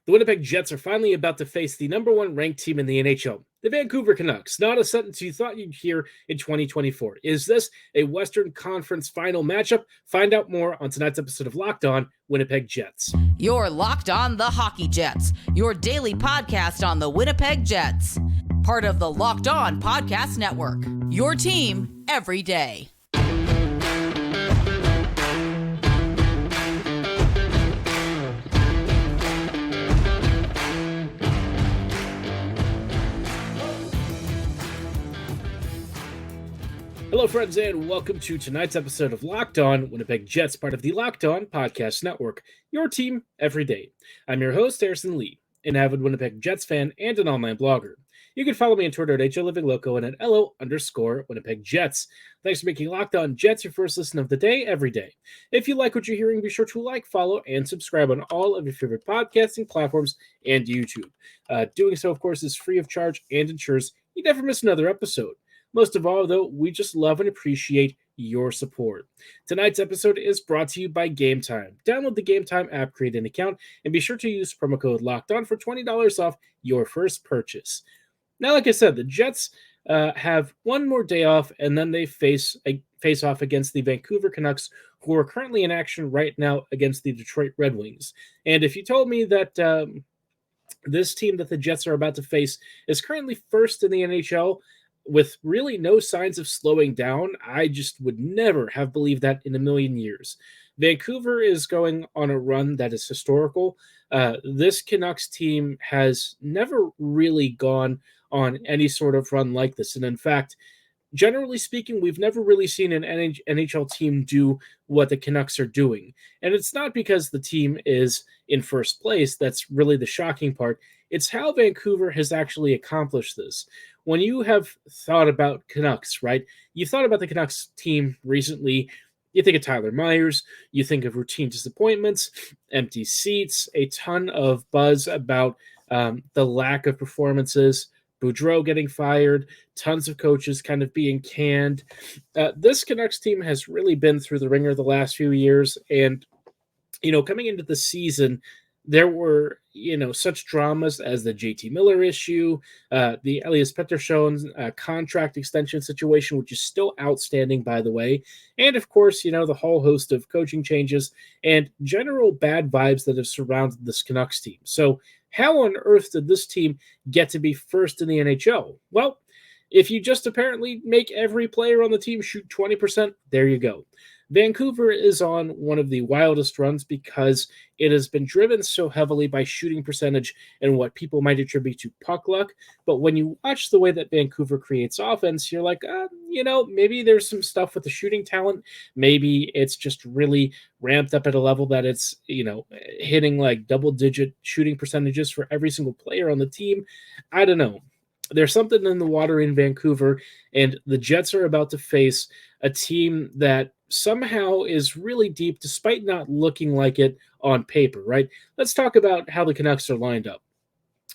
The Winnipeg Jets are finally about to face the number one ranked team in the NHL, the Vancouver Canucks. Not a sentence you thought you'd hear in 2024. Is this a Western Conference final matchup? Find out more on tonight's episode of Locked On Winnipeg Jets. You're Locked On the Hockey Jets, your daily podcast on the Winnipeg Jets. Part of the Locked On Podcast Network, your team every day. Hello, friends, and welcome to tonight's episode of Locked On Winnipeg Jets, part of the Locked On Podcast Network, your team every day. I'm your host, Harrison Lee, an avid Winnipeg Jets fan and an online blogger. You can follow me on Twitter at HLivingLoco and at LO_Winnipeg Jets. Thanks for making Locked On Jets your first listen of the day every day. If you like what you're hearing, be sure to like, follow, and subscribe on all of your favorite podcasting platforms and YouTube. Doing so, of course, is free of charge and ensures you never miss another episode. Most of all, though, we just love and appreciate your support. Tonight's episode is brought to you by Game Time. Download the Game Time app, create an account, and be sure to use promo code LOCKEDON for $20 off your first purchase. Now, like I said, the Jets have one more day off, and then they face off against the Vancouver Canucks, who are currently in action right now against the Detroit Red Wings. And if you told me that this team that the Jets are about to face is currently first in the NHL, with really no signs of slowing down, I just would never have believed that in a million years. Vancouver is going on a run that is historical. This Canucks team has never really gone on any sort of run like this. And in fact, generally speaking, we've never really seen an NHL team do what the Canucks are doing. And it's not because the team is in first place. That's really the shocking part. It's how Vancouver has actually accomplished this. When you have thought about Canucks, right? You thought about the Canucks team recently. You think of Tyler Myers. You think of routine disappointments, empty seats, a ton of buzz about the lack of performances, Boudreau getting fired, tons of coaches kind of being canned. This Canucks team has really been through the ringer the last few years. And, coming into the season, there were, such dramas as the JT Miller issue, the Elias Pettersson contract extension situation, which is still outstanding, by the way. And, of course, the whole host of coaching changes and general bad vibes that have surrounded this Canucks team. So how on earth did this team get to be first in the NHL? Well, if you just apparently make every player on the team shoot 20%, there you go. Vancouver is on one of the wildest runs because it has been driven so heavily by shooting percentage and what people might attribute to puck luck. But when you watch the way that Vancouver creates offense, you're like, maybe there's some stuff with the shooting talent. Maybe it's just really ramped up at a level that it's, hitting like double-digit shooting percentages for every single player on the team. I don't know. There's something in the water in Vancouver, and the Jets are about to face a team that somehow is really deep despite not looking like it on paper, right? Let's talk about how the Canucks are lined up.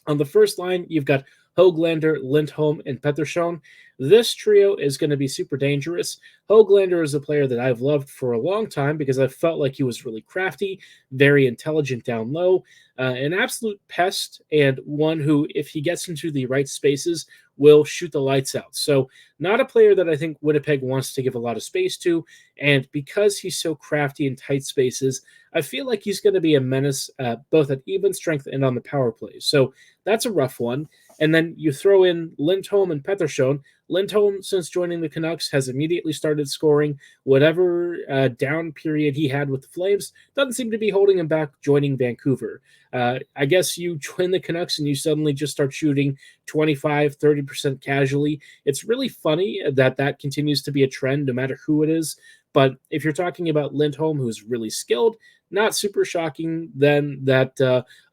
On the first line, you've got Höglander, Lindholm, and Pettersson. This trio is going to be super dangerous. Höglander is a player that I've loved for a long time because I felt like he was really crafty, very intelligent down low, an absolute pest, and one who, if he gets into the right spaces, will shoot the lights out. So not a player that I think Winnipeg wants to give a lot of space to, and because he's so crafty in tight spaces, I feel like he's going to be a menace both at even strength and on the power play. So that's a rough one. And then you throw in Lindholm and Pettersson. Lindholm, since joining the Canucks, has immediately started scoring. Whatever down period he had with the Flames doesn't seem to be holding him back joining Vancouver. I guess you join the Canucks and you suddenly just start shooting 25, 30% casually. It's really funny that continues to be a trend no matter who it is. But if you're talking about Lindholm, who's really skilled, not super shocking then that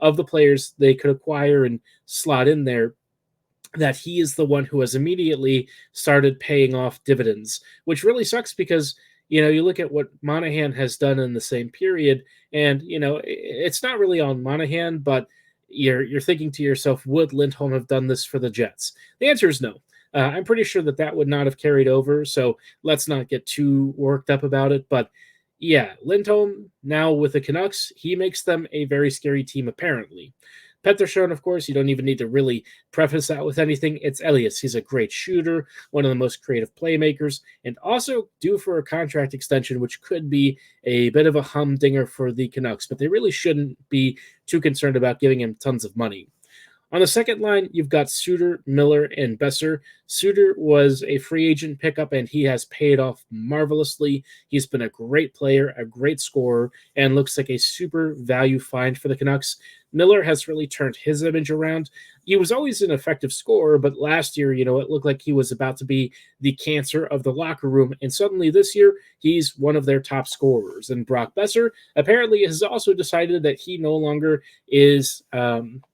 of the players they could acquire and slot in there, that he is the one who has immediately started paying off dividends, which really sucks because, you look at what Monahan has done in the same period, and, it's not really on Monahan, but you're thinking to yourself, would Lindholm have done this for the Jets? The answer is no. I'm pretty sure that would not have carried over, so let's not get too worked up about it, but yeah, Lindholm, now with the Canucks, he makes them a very scary team, apparently. Pettersson, of course, you don't even need to really preface that with anything. It's Elias. He's a great shooter, one of the most creative playmakers, and also due for a contract extension, which could be a bit of a humdinger for the Canucks, but they really shouldn't be too concerned about giving him tons of money. On the second line, you've got Suter, Miller, and Besser. Suter was a free agent pickup, and he has paid off marvelously. He's been a great player, a great scorer, and looks like a super value find for the Canucks. Miller has really turned his image around. He was always an effective scorer, but last year, it looked like he was about to be the cancer of the locker room, and suddenly this year, he's one of their top scorers. And Brock Besser apparently has also decided that he no longer is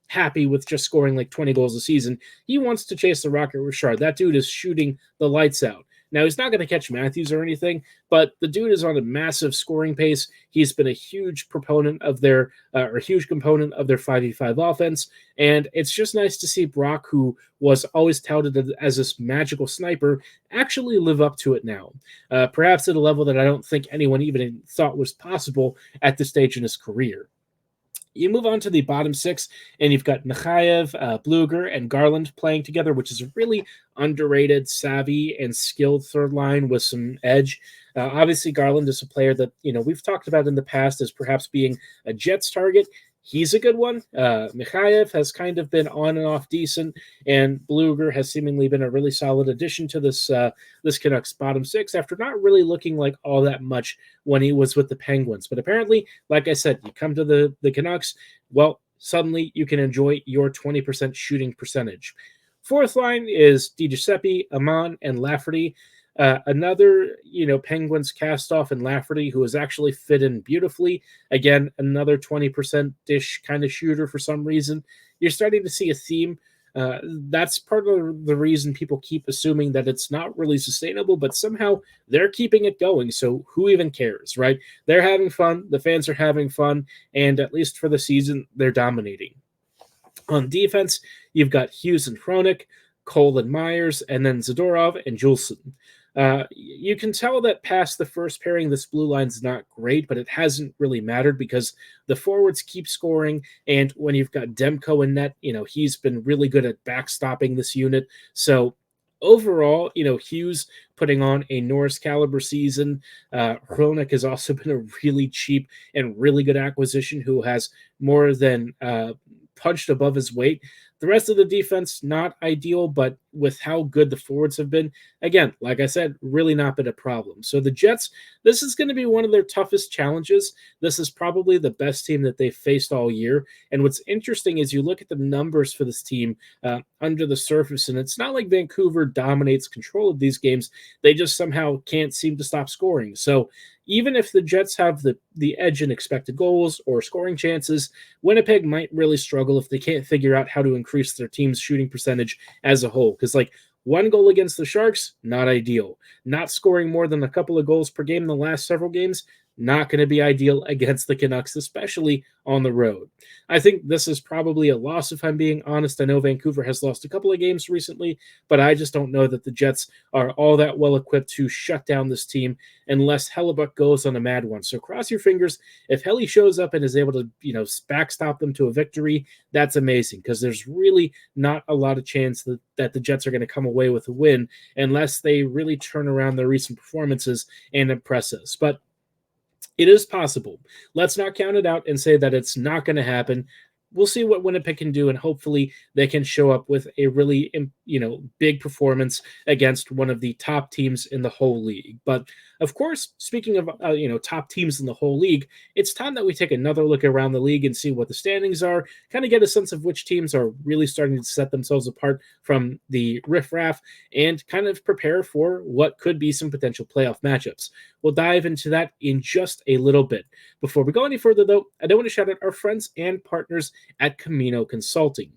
happy with just scoring like 20 goals a season. He wants to chase the Rocket Richard. That dude is shooting the lights out. Now, he's not going to catch Matthews or anything, but the dude is on a massive scoring pace. He's been a huge proponent of their, or huge component of their 5v5 offense, and it's just nice to see Brock, who was always touted as this magical sniper, actually live up to it now. Perhaps at a level that I don't think anyone even thought was possible at this stage in his career. You move on to the bottom six, and you've got Mikheyev, Bluger, and Garland playing together, which is a really underrated, savvy, and skilled third line with some edge. Obviously, Garland is a player that we've talked about in the past as perhaps being a Jets target. He's a good one. Mikheyev has kind of been on and off decent, and Bluger has seemingly been a really solid addition to this Canucks bottom six after not really looking like all that much when he was with the Penguins. But apparently, like I said, you come to the Canucks, well, suddenly you can enjoy your 20% shooting percentage. Fourth line is DiGiuseppe, Aman, and Lafferty. Another, Penguins cast-off in Lafferty, who has actually fit in beautifully. Again, another 20%-ish kind of shooter for some reason. You're starting to see a theme. That's part of the reason people keep assuming that it's not really sustainable, but somehow they're keeping it going, so who even cares, right? They're having fun, the fans are having fun, and at least for the season, they're dominating. On defense, you've got Hughes and Hronik, Cole and Myers, and then Zadorov and Juleson. You can tell that past the first pairing, this blue line's not great, but it hasn't really mattered because the forwards keep scoring. And when you've got Demko in net, he's been really good at backstopping this unit. So overall, Hughes putting on a Norris caliber season. Hronik has also been a really cheap and really good acquisition who has more than punched above his weight. The rest of the defense, not ideal, but with how good the forwards have been, again, like I said, really not been a problem. So the Jets, this is going to be one of their toughest challenges. This is probably the best team that they've faced all year. And what's interesting is you look at the numbers for this team under the surface, and it's not like Vancouver dominates control of these games. They just somehow can't seem to stop scoring. So even if the Jets have the edge in expected goals or scoring chances, Winnipeg might really struggle if they can't figure out how to increase their team's shooting percentage as a whole. Because, one goal against the Sharks, not ideal. Not scoring more than a couple of goals per game in the last several games, not going to be ideal against the Canucks, especially on the road. I think this is probably a loss, if I'm being honest. I know Vancouver has lost a couple of games recently, but I just don't know that the Jets are all that well equipped to shut down this team unless Hellebuck goes on a mad one. So cross your fingers. If Helly shows up and is able to, backstop them to a victory, that's amazing because there's really not a lot of chance that the Jets are going to come away with a win unless they really turn around their recent performances and impress us. But it is possible. Let's not count it out and say that it's not going to happen. We'll see what Winnipeg can do, and hopefully they can show up with a really, big performance against one of the top teams in the whole league. But, of course, speaking of, top teams in the whole league, it's time that we take another look around the league and see what the standings are, kind of get a sense of which teams are really starting to set themselves apart from the riffraff, and kind of prepare for what could be some potential playoff matchups. We'll dive into that in just a little bit. Before we go any further, though, I do want to shout out our friends and partners at Camino Consulting.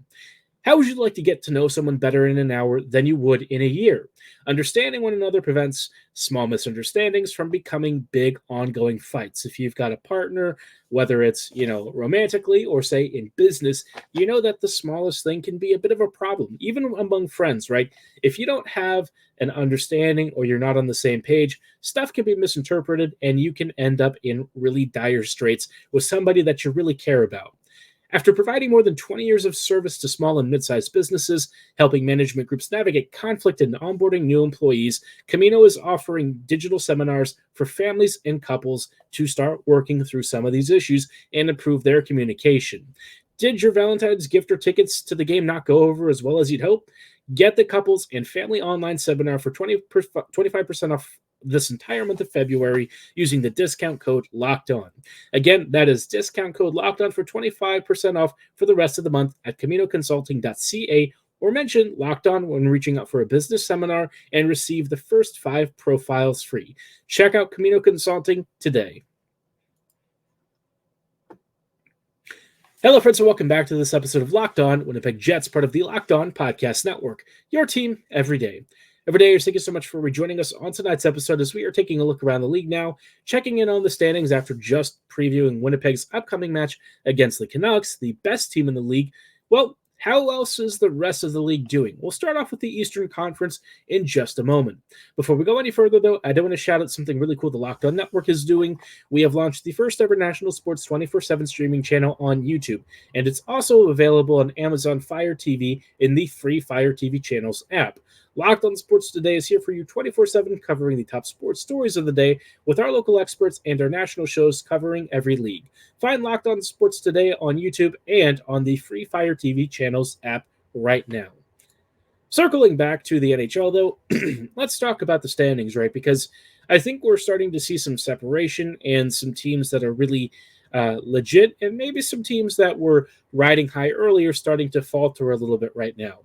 How would you like to get to know someone better in an hour than you would in a year? Understanding one another prevents small misunderstandings from becoming big ongoing fights. If you've got a partner, whether it's, romantically or say in business, you know that the smallest thing can be a bit of a problem, even among friends, right? If you don't have an understanding or you're not on the same page, stuff can be misinterpreted and you can end up in really dire straits with somebody that you really care about. After providing more than 20 years of service to small and mid-sized businesses, helping management groups navigate conflict and onboarding new employees, Camino is offering digital seminars for families and couples to start working through some of these issues and improve their communication. Did your Valentine's gift or tickets to the game not go over as well as you'd hope? Get the couples and family online seminar for 25% off this entire month of February using the discount code Locked On. Again, that is discount code Locked On for 25% off for the rest of the month at caminoconsulting.ca, or mention Locked On when reaching out for a business seminar and receive the first 5 profiles free. Check out Camino Consulting today. Hello, friends, and welcome back to this episode of Locked On Winnipeg Jets, part of the Locked On Podcast Network, your team every day. Every day, thank you so much for rejoining us on tonight's episode as we are taking a look around the league now, checking in on the standings after just previewing Winnipeg's upcoming match against the Canucks, the best team in the league. Well, how else is the rest of the league doing? We'll start off with the Eastern Conference in just a moment. Before we go any further, though, I do want to shout out something really cool the Locked On Network is doing. We have launched the first ever national sports 24/7 streaming channel on YouTube, and it's also available on Amazon Fire TV in the free Fire TV Channels app. Locked On Sports Today is here for you 24/7, covering the top sports stories of the day with our local experts and our national shows covering every league. Find Locked On Sports Today on YouTube and on the free Fire TV Channels app right now. Circling back to the NHL, though, let's talk about the standings, right? Because I think we're starting to see some separation and some teams that are really legit, and maybe some teams that were riding high earlier starting to falter a little bit right now.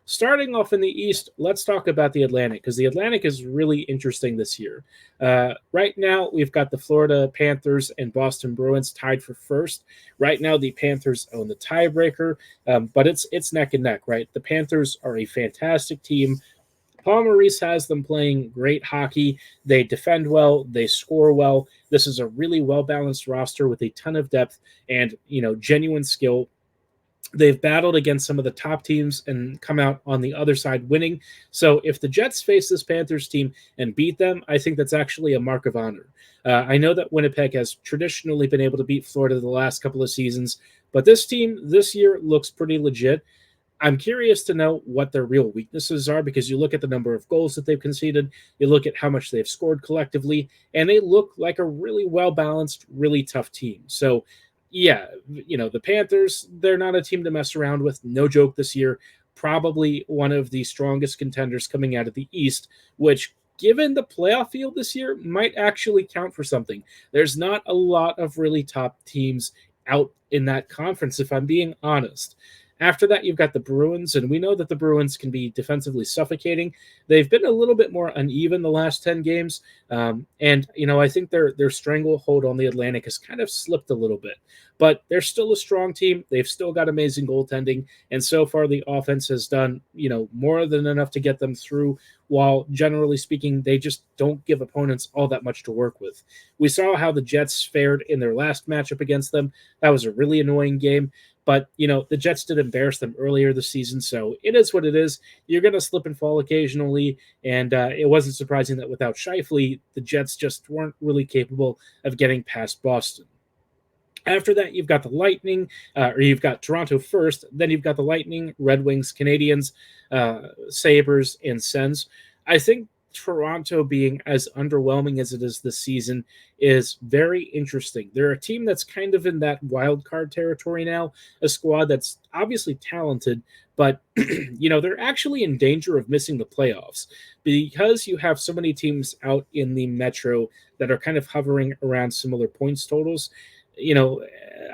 Starting off in the East, let's talk about the Atlantic, because the Atlantic is really interesting this year. Right now, we've got the Florida Panthers and Boston Bruins tied for first. Right now, the Panthers own the tiebreaker, but it's neck and neck, right? The Panthers are a fantastic team. Paul Maurice has them playing great hockey. They defend well. They score well. This is a really well-balanced roster with a ton of depth and, genuine skill. They've battled against some of the top teams and come out on the other side winning. So if the Jets face this Panthers team and beat them, I think that's actually a mark of honor. I know that Winnipeg has traditionally been able to beat Florida the last couple of seasons, but this team this year looks pretty legit. I'm curious to know what their real weaknesses are, because you look at the number of goals that they've conceded, you look at how much they've scored collectively, and they look like a really well-balanced, really tough team. So yeah, the Panthers, they're not a team to mess around with. No joke this year. Probably one of the strongest contenders coming out of the East, which, given the playoff field this year, might actually count for something. There's not a lot of really top teams out in that conference, if I'm being honest. After that, you've got the Bruins, and we know that the Bruins can be defensively suffocating. They've been a little bit more uneven the last 10 games, and I think their stranglehold on the Atlantic has kind of slipped a little bit. But they're still a strong team. They've still got amazing goaltending, and so far the offense has done more than enough to get them through, while generally speaking, they just don't give opponents all that much to work with. We saw how the Jets fared in their last matchup against them. That was a really annoying game. But, the Jets did embarrass them earlier this season, so it is what it is. You're going to slip and fall occasionally, and it wasn't surprising that without Scheifele, the Jets just weren't really capable of getting past Boston. After that, you've got the Lightning, or you've got Toronto first, then you've got the Lightning, Red Wings, Canadiens, Sabres, and Sens. I think Toronto being as underwhelming as it is this season is very interesting. They're a team that's kind of in that wild card territory now, a squad that's obviously talented, but they're actually in danger of missing the playoffs because you have so many teams out in the Metro that are kind of hovering around similar points totals.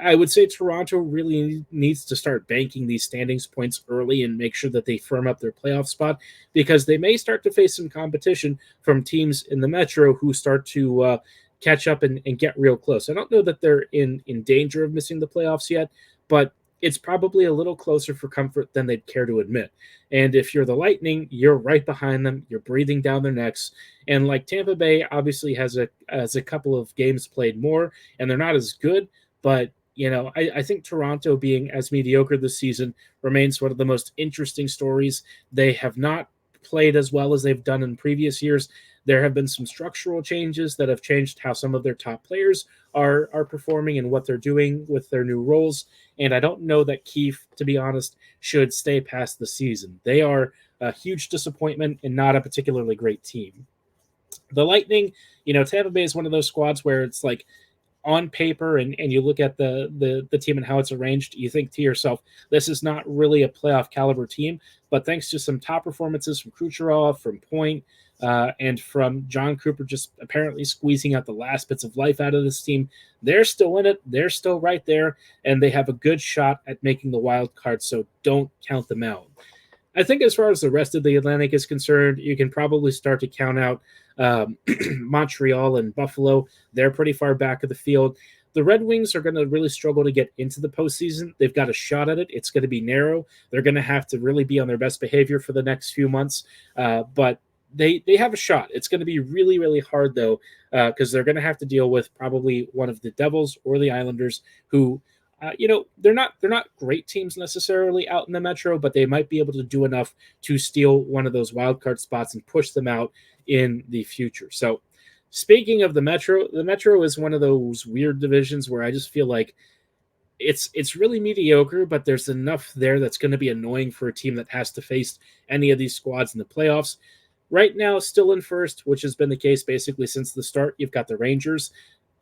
I would say Toronto really needs to start banking these standings points early and make sure that they firm up their playoff spot, because they may start to face some competition from teams in the Metro who start to catch up and get real close. I don't know that they're in danger of missing the playoffs yet, but it's probably a little closer for comfort than they'd care to admit. And if you're the Lightning, you're right behind them. You're breathing down their necks. And like Tampa Bay obviously has a couple of games played more, and they're not as good. But, I think Toronto being as mediocre this season remains one of the most interesting stories. They have not played as well as they've done in previous years. There have been some structural changes that have changed how some of their top players are performing and what they're doing with their new roles. And I don't know that Keefe, to be honest, should stay past the season. They are a huge disappointment and not a particularly great team. The Lightning, Tampa Bay is one of those squads where it's like on paper and you look at the team and how it's arranged, you think to yourself, this is not really a playoff caliber team. But thanks to some top performances from Kucherov, from Point, and from John Cooper just apparently squeezing out the last bits of life out of this team, they're still in it. They're still right there, and they have a good shot at making the wild card, so don't count them out. I think as far as the rest of the Atlantic is concerned, you can probably start to count out Montreal and Buffalo. They're pretty far back of the field. The Red Wings are going to really struggle to get into the postseason. They've got a shot at it. It's going to be narrow. They're going to have to really be on their best behavior for the next few months. But they have a shot. It's going to be really, really hard, though, because they're going to have to deal with probably one of the Devils or the Islanders who – they're not great teams necessarily out in the Metro, but they might be able to do enough to steal one of those wild card spots and push them out in the future. So speaking of the Metro is one of those weird divisions where I just feel like it's really mediocre, but there's enough there that's going to be annoying for a team that has to face any of these squads in the playoffs. Right now, still in first, which has been the case basically since the start, you've got the Rangers.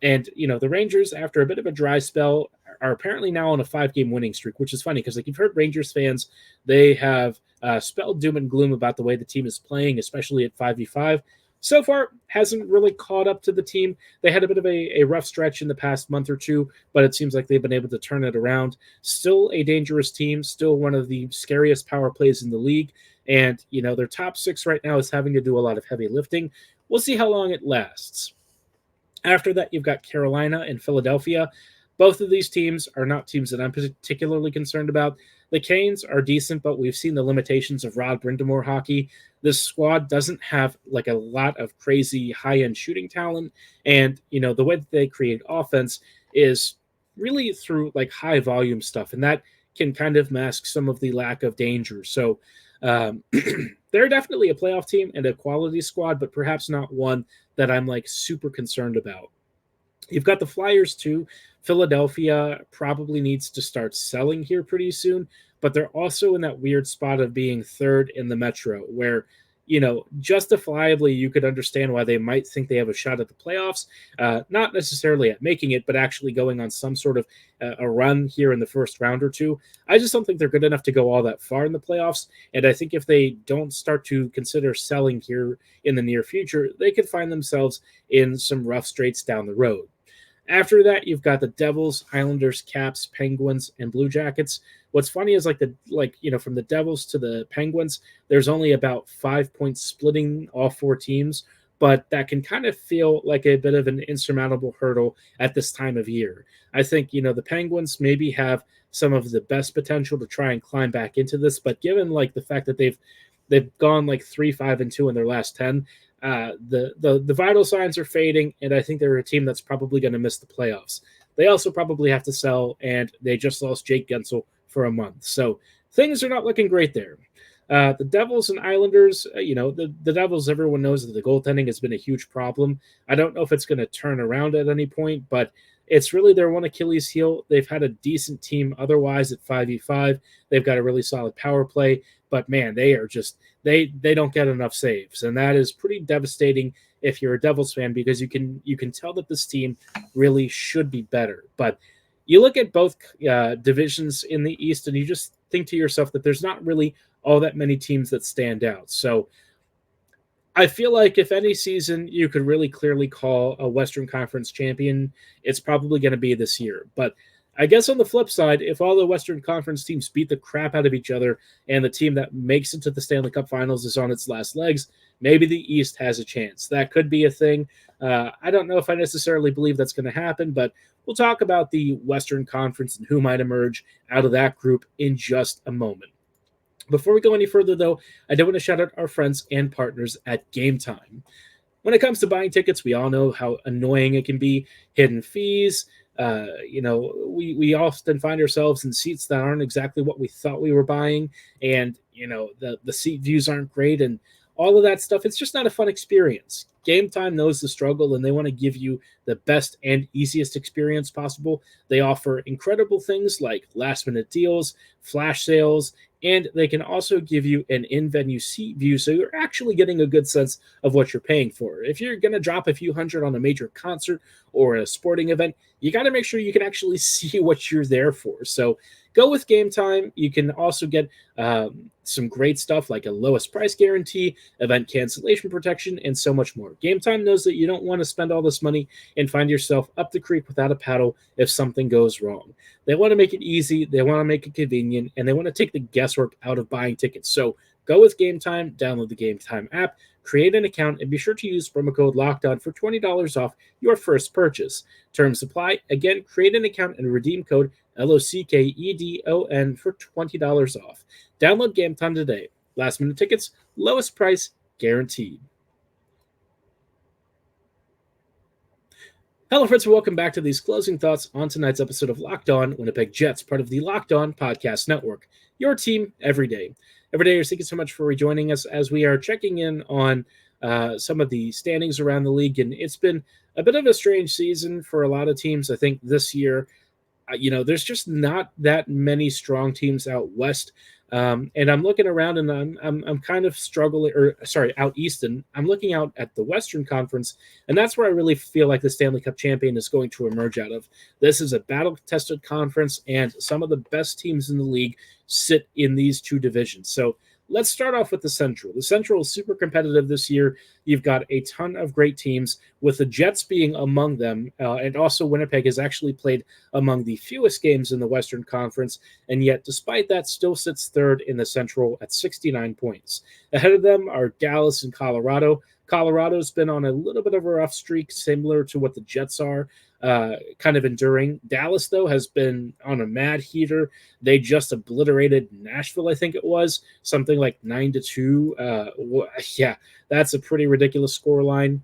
And, the Rangers, after a bit of a dry spell, are apparently now on a 5-game winning streak, which is funny because, you've heard Rangers fans, they have spelled doom and gloom about the way the team is playing, especially at 5v5. So far, hasn't really caught up to the team. They had a bit of a rough stretch in the past month or two, but it seems like they've been able to turn it around. Still a dangerous team, still one of the scariest power plays in the league. And, their top 6 right now is having to do a lot of heavy lifting. We'll see how long it lasts. After that, you've got Carolina and Philadelphia. Both of these teams are not teams that I'm particularly concerned about. The Canes are decent, but we've seen the limitations of Rod Brind'Amour hockey. This squad doesn't have a lot of crazy high-end shooting talent, and the way that they create offense is really through high volume stuff, and that can kind of mask some of the lack of danger. So they're definitely a playoff team and a quality squad, but perhaps not one that I'm super concerned about. You've got the Flyers too. Philadelphia probably needs to start selling here pretty soon, but they're also in that weird spot of being third in the Metro where, justifiably you could understand why they might think they have a shot at the playoffs, not necessarily at making it, but actually going on some sort of a run here in the first round or two. I just don't think they're good enough to go all that far in the playoffs, and I think if they don't start to consider selling here in the near future, they could find themselves in some rough straits down the road. After that, you've got the Devils, Islanders, Caps, Penguins, and Blue Jackets. What's funny is from the Devils to the Penguins, there's only about 5 points splitting all 4 teams, but that can kind of feel like a bit of an insurmountable hurdle at this time of year. I think, the Penguins maybe have some of the best potential to try and climb back into this, but given the fact that they've gone 3-5-2 in their last 10, the vital signs are fading, and I think they're a team that's probably going to miss the playoffs. They also probably have to sell, and they just lost Jake Gensel for a month. So things are not looking great there. The Devils and Islanders, the Devils, everyone knows that the goaltending has been a huge problem. I don't know if it's going to turn around at any point, but it's really their one Achilles heel. They've had a decent team otherwise at 5v5. They've got a really solid power play, but man, they are just they don't get enough saves, and that is pretty devastating if you're a Devils fan because you can tell that this team really should be better. But you look at both divisions in the East, and you just think to yourself that there's not really all that many teams that stand out. So I feel like if any season you could really clearly call a Western Conference champion, it's probably going to be this year. But I guess on the flip side, if all the Western Conference teams beat the crap out of each other and the team that makes it to the Stanley Cup Finals is on its last legs, maybe the East has a chance. That could be a thing. I don't know if I necessarily believe that's going to happen, but we'll talk about the Western Conference and who might emerge out of that group in just a moment. Before we go any further, though, I do want to shout out our friends and partners at Game Time. When it comes to buying tickets, we all know how annoying it can be. Hidden fees. We often find ourselves in seats that aren't exactly what we thought we were buying. And, the seat views aren't great and all of that stuff. It's just not a fun experience. Game Time knows the struggle, and they want to give you the best and easiest experience possible. They offer incredible things like last-minute deals, flash sales, and they can also give you an in-venue seat view, so you're actually getting a good sense of what you're paying for. If you're going to drop a few hundred on a major concert or a sporting event, you got to make sure you can actually see what you're there for. So go with Game Time. You can also get some great stuff like a lowest price guarantee, event cancellation protection, and so much more. Game Time knows that you don't want to spend all this money and find yourself up the creek without a paddle if something goes wrong. They want to make it easy, they want to make it convenient, and they want to take the guesswork out of buying tickets. So go with Game Time, download the Game Time app, create an account, and be sure to use promo code LOCKEDON for $20 off your first purchase. Terms apply. Again, create an account and redeem code LOCKEDON for $20 off. Download Game Time today. Last minute tickets, lowest price guaranteed. Hello, friends, and welcome back to these closing thoughts on tonight's episode of Locked On Winnipeg Jets, part of the Locked On Podcast Network. Your team every day. Every day, thank you so much for rejoining us as we are checking in on some of the standings around the league. And it's been a bit of a strange season for a lot of teams. I think this year, there's just not that many strong teams out west. And I'm looking around, and I'm kind of struggling, out east, and I'm looking out at the Western Conference, and that's where I really feel like the Stanley Cup champion is going to emerge out of. This is a battle-tested conference, and some of the best teams in the league sit in these two divisions. So let's start off with the Central. The Central is super competitive this year. You've got a ton of great teams, with the Jets being among them, and also Winnipeg has actually played among the fewest games in the Western Conference, and yet, despite that, still sits third in the Central at 69 points. Ahead of them are Dallas and Colorado. Colorado's been on a little bit of a rough streak, similar to what the Jets are, kind of enduring. Dallas, though, has been on a mad heater. They just obliterated Nashville, I think it was, something like 9-2. Yeah, that's a pretty ridiculous scoreline.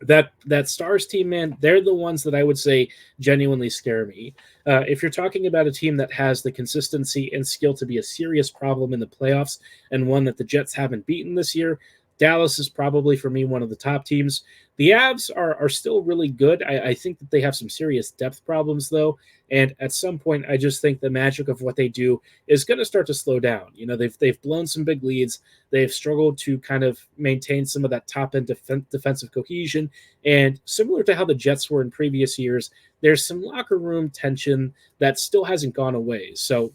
That Stars team, man, they're the ones that I would say genuinely scare me. If you're talking about a team that has the consistency and skill to be a serious problem in the playoffs, and one that the Jets haven't beaten this year, Dallas is probably, for me, one of the top teams. The Avs are still really good. I think that they have some serious depth problems, though, and at some point, I just think the magic of what they do is going to start to slow down. They've blown some big leads. They've struggled to kind of maintain some of that top-end defensive cohesion, and similar to how the Jets were in previous years, there's some locker room tension that still hasn't gone away. So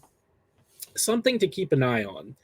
something to keep an eye on.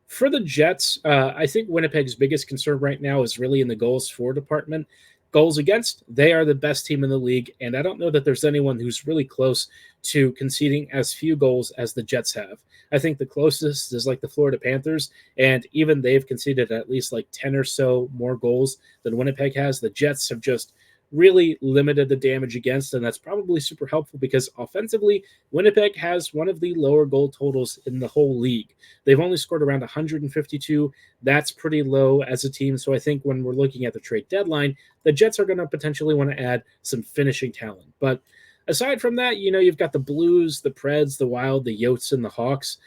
For the Jets, I think Winnipeg's biggest concern right now is really in the goals for department. Goals against, they are the best team in the league, and I don't know that there's anyone who's really close to conceding as few goals as the Jets have. I think the closest is like the Florida Panthers, and even they've conceded at least like 10 or so more goals than Winnipeg has. The Jets have just really limited the damage against, and that's probably super helpful because offensively, Winnipeg has one of the lower goal totals in the whole league. They've only scored around 152. That's pretty low as a team, so I think when we're looking at the trade deadline, the Jets are going to potentially want to add some finishing talent. But aside from that, you've got the Blues, the Preds, the Wild, the Yotes, and the Hawks.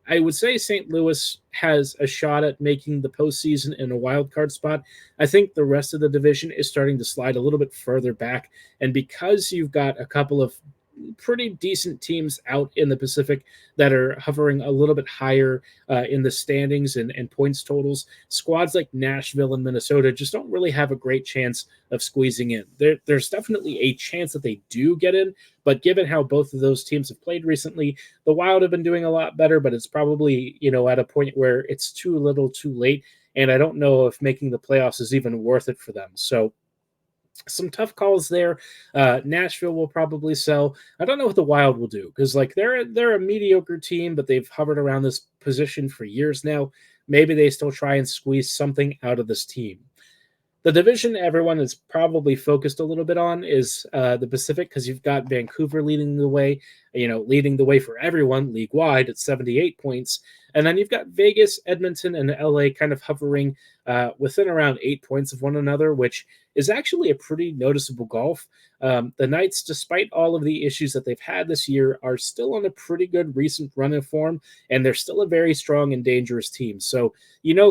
I would say St. Louis has a shot at making the postseason in a wild card spot. I think the rest of the division is starting to slide a little bit further back. And because you've got a couple of pretty decent teams out in the Pacific that are hovering a little bit higher in the standings and points totals, squads like Nashville and Minnesota just don't really have a great chance of squeezing in. There's definitely a chance that they do get in, but given how both of those teams have played recently, the Wild have been doing a lot better, but it's probably, at a point where it's too little too late, and I don't know if making the playoffs is even worth it for them. So some tough calls there. Nashville will probably sell. I don't know what the Wild will do because they're a mediocre team, but they've hovered around this position for years now. Maybe they still try and squeeze something out of this team. The division everyone is probably focused a little bit on is the Pacific because you've got Vancouver leading the way, for everyone league-wide at 78 points. And then you've got Vegas, Edmonton, and LA kind of hovering within around 8 points of one another, which is actually a pretty noticeable gulf. The Knights, despite all of the issues that they've had this year, are still on a pretty good recent run of form, and they're still a very strong and dangerous team. So,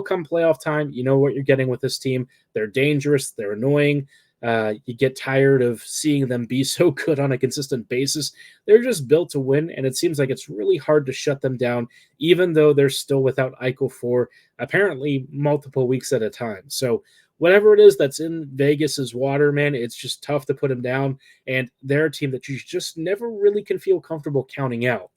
come playoff time, you know what you're getting with this team. They're dangerous. They're annoying. You get tired of seeing them be so good on a consistent basis. They're just built to win, and it seems like it's really hard to shut them down, even though they're still without Eichel for apparently multiple weeks at a time. So whatever it is that's in Vegas's water, man, it's just tough to put them down, and they're a team that you just never really can feel comfortable counting out.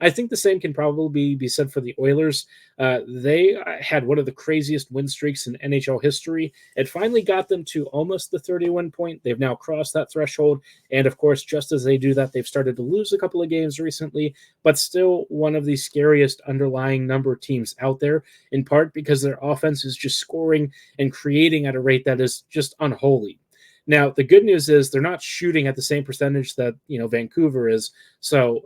I think the same can probably be said for the Oilers. They had one of the craziest win streaks in NHL history. It finally got them to almost the 30-win point. They've now crossed that threshold. And, of course, just as they do that, they've started to lose a couple of games recently, but still one of the scariest underlying number teams out there, in part because their offense is just scoring and creating at a rate that is just unholy. Now, the good news is they're not shooting at the same percentage that, Vancouver is. So,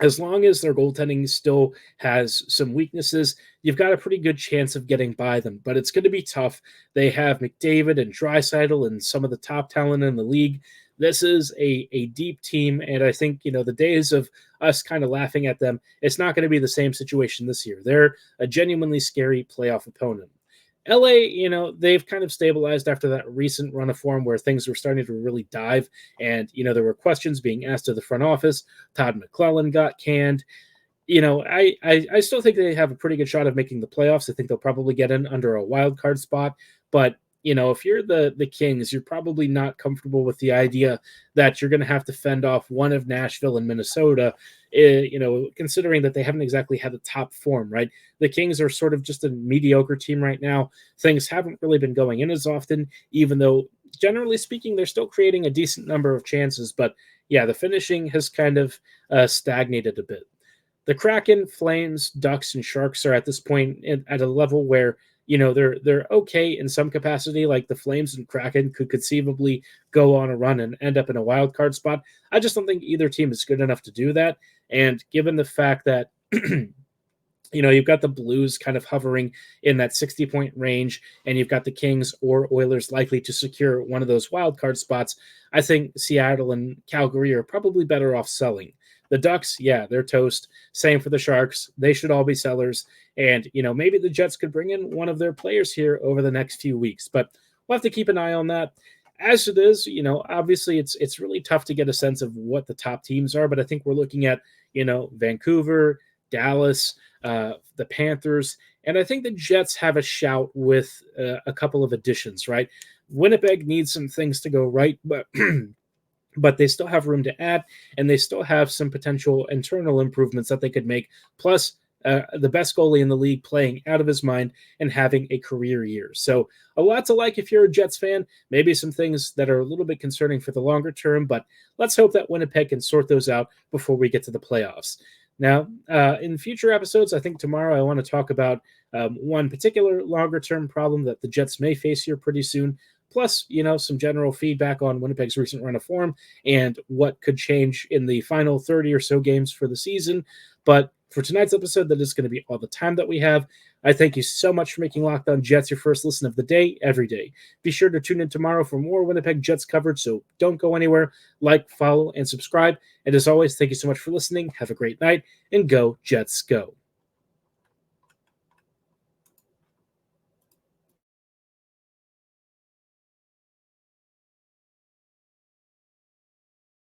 as long as their goaltending still has some weaknesses, you've got a pretty good chance of getting by them. But it's going to be tough. They have McDavid and Draisaitl and some of the top talent in the league. This is a deep team, and I think, the days of us kind of laughing at them, it's not going to be the same situation this year. They're a genuinely scary playoff opponent. LA, they've kind of stabilized after that recent run of form where things were starting to really dive. And, there were questions being asked of the front office. Todd McClellan got canned. I still think they have a pretty good shot of making the playoffs. I think they'll probably get in under a wild card spot. But, if you're the Kings, you're probably not comfortable with the idea that you're going to have to fend off one of Nashville and Minnesota, considering that they haven't exactly had a top form, right? The Kings are sort of just a mediocre team right now. Things haven't really been going in as often, even though, generally speaking, they're still creating a decent number of chances. But, yeah, the finishing has kind of stagnated a bit. The Kraken, Flames, Ducks, and Sharks are at this point at a level where they're okay in some capacity. Like the Flames and Kraken could conceivably go on a run and end up in a wild card spot. I just don't think either team is good enough to do that. And given the fact that, you've got the Blues kind of hovering in that 60-point range, and you've got the Kings or Oilers likely to secure one of those wild card spots, I think Seattle and Calgary are probably better off selling. The Ducks, yeah, they're toast. Same for the Sharks. They should all be sellers. And, maybe the Jets could bring in one of their players here over the next few weeks. But we'll have to keep an eye on that. As it is, obviously it's really tough to get a sense of what the top teams are. But I think we're looking at, Vancouver, Dallas, the Panthers. And I think the Jets have a shout with a couple of additions, right? Winnipeg needs some things to go right, but but they still have room to add, and they still have some potential internal improvements that they could make, plus the best goalie in the league playing out of his mind and having a career year. So a lot to like if you're a Jets fan, maybe some things that are a little bit concerning for the longer term, but let's hope that Winnipeg can sort those out before we get to the playoffs. Now, in future episodes, I think tomorrow I want to talk about one particular longer-term problem that the Jets may face here pretty soon, plus, some general feedback on Winnipeg's recent run of form and what could change in the final 30 or so games for the season. But for tonight's episode, that is going to be all the time that we have. I thank you so much for making Locked On Jets your first listen of the day, every day. Be sure to tune in tomorrow for more Winnipeg Jets coverage, so don't go anywhere. Like, follow, and subscribe. And as always, thank you so much for listening. Have a great night, and go Jets go.